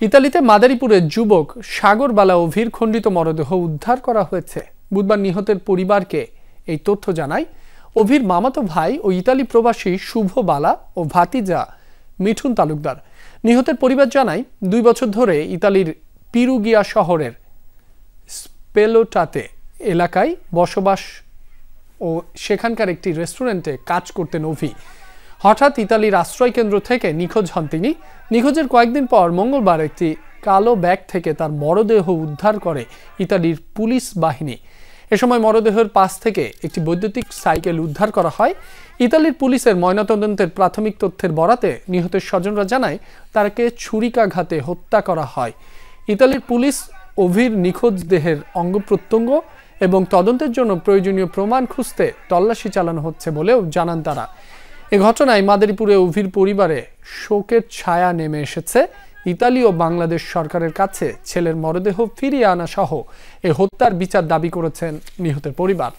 ইতালিতে মাদারীপুরের যুবক সাগর বালা অভির খণ্ডিত মরদেহ উদ্ধার করা হয়েছে। বুধবার নিহতের পরিবারকে এই তথ্য জানায় অভির মামাতো ভাই ও ইতালি প্রবাসী শুভ বালা ও ভাতিজা মিঠুন তালুকদার। নিহতের পরিবার জানায় 2 বছর ধরে ইতালির পিরুগিয়া শহরের স্পেলোটাতে এলাকায় বসবাস ও সেখানকার একটি রেস্টুরেন্টে কাজ করতেন অভি। হঠাৎ ইতালির আশ্রয় কেন্দ্র থেকে নিখোঁজ হন তিনি। নিখোঁজের কয়েকদিন পর মঙ্গলবার একটি কালো ব্যাগ থেকে তার মরদেহ উদ্ধার করে ইতালির পুলিশ বাহিনী। এ সময় মরদেহের পাশ থেকে একটি বৈদ্যুতিক সাইকেল উদ্ধার করা হয়। ইতালির পুলিশের ময়নাতদন্তের প্রাথমিক তথ্যের বরাতে নিহতের স্বজনরা জানায় তাকে ছুরিকাঘাতে হত্যা করা হয়। ইতালির পুলিশ অভির নিখোঁজ দেহের অঙ্গ প্রত্যঙ্গ এবং তদন্তের জন্য প্রয়োজনীয় প্রমাণ খুঁজতে তল্লাশি চালানো হচ্ছে বলেও জানান তারা। এ ঘটনায় মাদারীপুরে অভির পরিবারে শোকের ছায়া নেমে এসেছে। ইতালি ও বাংলাদেশ সরকারের কাছে ছেলের মরদেহ ফিরিয়ে আনা সহ এ হত্যার বিচার দাবি করেছেন নিহতের পরিবার।